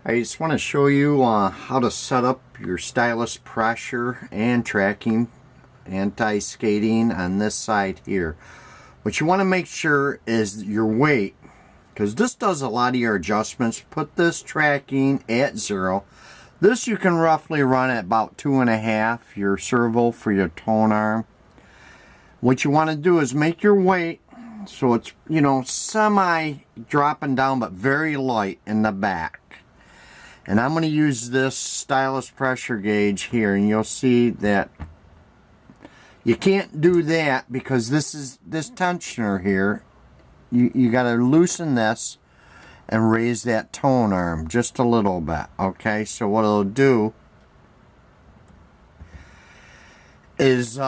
I just want to show you how to set up your stylus pressure and tracking anti-skating on this side here. What you want to make sure is your weight, because this does a lot of your adjustments. Put this tracking at 0. This you can roughly run at about 2.5, your servo for your tone arm. What you want to do is make your weight so it's, you know, semi dropping down but very light in the back. And I'm going to use this stylus pressure gauge here, and you'll see that you can't do that because this tensioner here, you got to loosen this and raise that tone arm just a little bit. Okay, so what it'll do is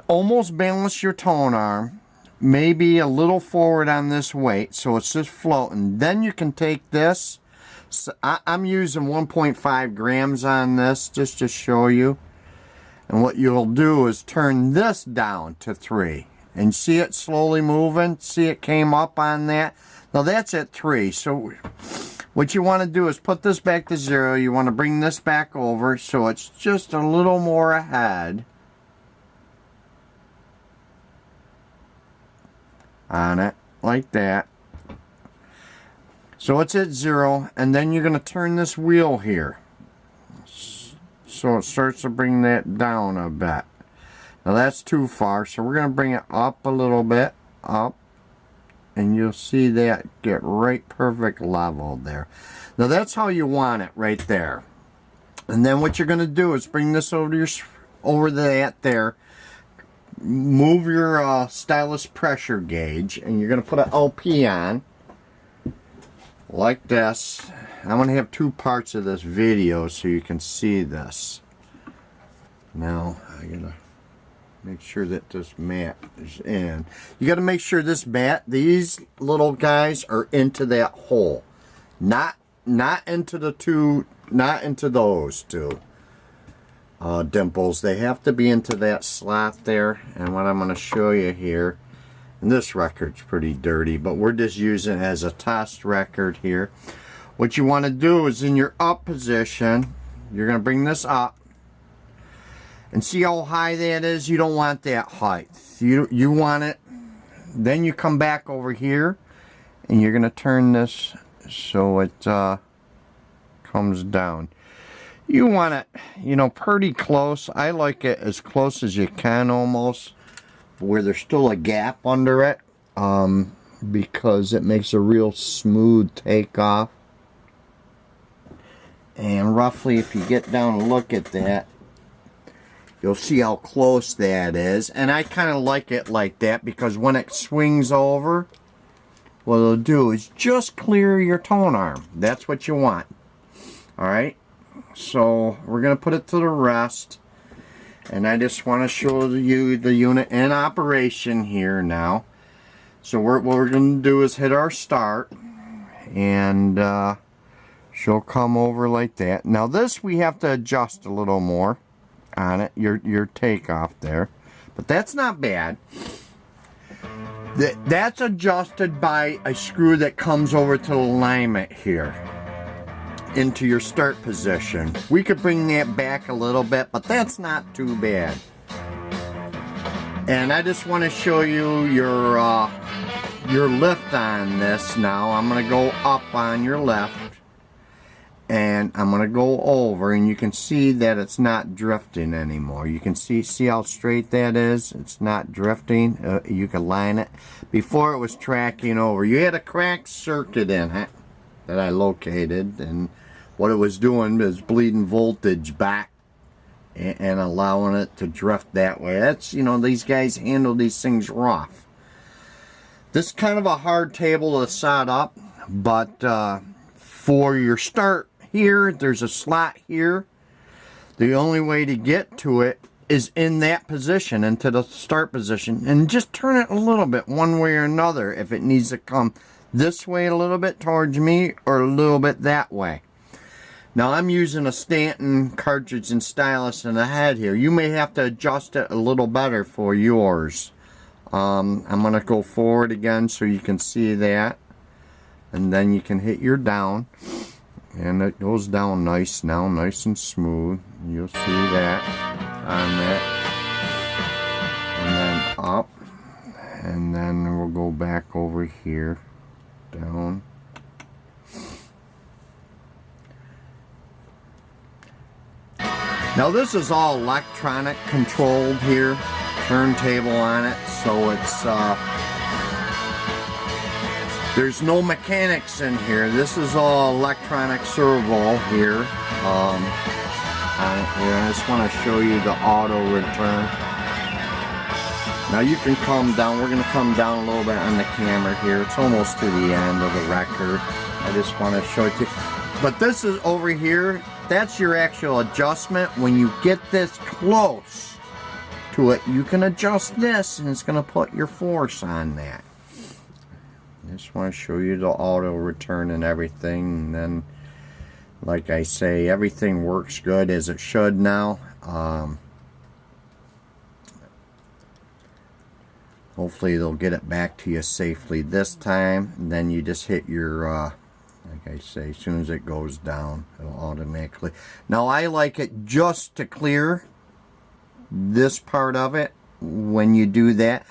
almost balance your tone arm, maybe a little forward on this weight so it's just floating. Then you can take this. So I'm using 1.5 grams on this just to show you. And what you'll do is turn this down to 3. And see it slowly moving? See it came up on that? Now that's at 3. So what you want to do is put this back to 0. You want to bring this back over so it's just a little more ahead on it, like that. So it's at 0, and then you're going to turn this wheel here so it starts to bring that down a bit. Now that's too far, so we're going to bring it up a little bit, up, and you'll see that get right perfect level there. Now that's how you want it right there. And then what you're going to do is bring this over to that there. Move your stylus pressure gauge, and you're going to put an LP on like this. I'm going to have 2 parts of this video so you can see this. Now I gotta make sure that this mat is in. You got to make sure this mat, these little guys are into that hole, not into the two, not into those two dimples. They have to be into that slot there. And what I'm going to show you here, and this record's pretty dirty, but we're just using it as a test record here. What you want to do is in your up position, you're going to bring this up. And see how high that is? You don't want that height. You want it. Then you come back over here, and you're going to turn this so it comes down. You want it, you know, pretty close. I like it as close as you can, almost, where there's still a gap under it, because it makes a real smooth takeoff. And roughly, if you get down and look at that, you'll see how close that is. And I kind of like it like that because when it swings over, what it'll do is just clear your tone arm. That's what you want. Alright, so we're going to put it to the rest. And I just want to show you the unit in operation here now. So what we're going to do is hit our start, and she'll come over like that. Now this we have to adjust a little more on it, your takeoff there, but that's not bad. That's adjusted by a screw that comes over to the alignment here into your start position. We could bring that back a little bit, but that's not too bad. And I just want to show you your lift on this now. I'm going to go up on your left, and I'm going to go over, and you can see that it's not drifting anymore. You can see how straight that is. It's not drifting. You can line it. Before it was tracking over. You had a cracked circuit in it that I located, and what it was doing is bleeding voltage back and allowing it to drift that way. That's, you know, these guys handle these things rough. This is kind of a hard table to set up, but for your start here, there's a slot here. The only way to get to it is in that position, into the start position, and just turn it a little bit one way or another if it needs to come this way a little bit towards me or a little bit that way. Now I'm using a Stanton cartridge and stylus in the head here. You may have to adjust it a little better for yours. I'm going to go forward again so you can see that. And then you can hit your down. And it goes down nice now, nice and smooth. You'll see that on that. And then up. And then we'll go back over here. Down. Now this is all electronic controlled here. Turntable on it, so it's there's no mechanics in here. This is all electronic servo here. I just want to show you the auto return. Now you can come down. We're going to come down a little bit on the camera here. It's almost to the end of the record. I just want to show it to you. But this is over here. That's your actual adjustment. When you get this close to it, you can adjust this, and it's going to put your force on that. I just want to show you the auto return and everything. And then, like I say, everything works good as it should now. Hopefully they'll get it back to you safely this time. And then you just hit your, like I say, as soon as it goes down, it'll automatically. Now I like it just to clear this part of it when you do that.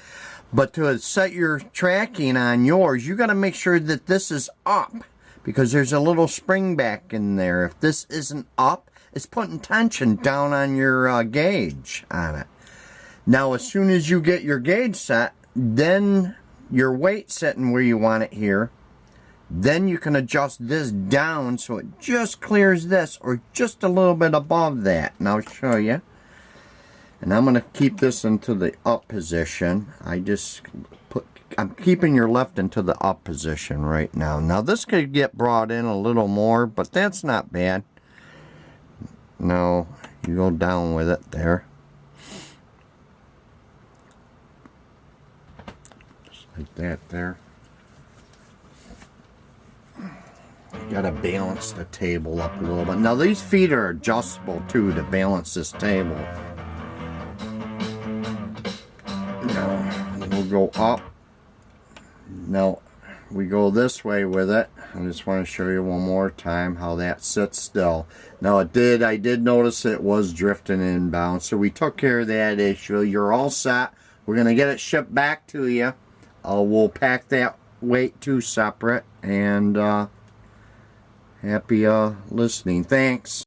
But to set your tracking on yours, you got to make sure that this is up, because there's a little spring back in there. If this isn't up, it's putting tension down on your gauge on it. Now, as soon as you get your gauge set, then your weight setting where you want it here, then you can adjust this down so it just clears this, or just a little bit above that. And I'll show you. And I'm going to keep this into the up position. I'm keeping your left into the up position right now. Now this could get brought in a little more, but that's not bad. No, you go down with it there. Just like that there. You gotta balance the table up a little bit. Now these feet are adjustable too to balance this table. Now we'll go up. Now we go this way with it. I just want to show you one more time how that sits still. Now I did notice it was drifting inbound, so we took care of that issue. You're all set. We're gonna get it shipped back to you. We'll pack that weight too separate, and happy listening. Thanks.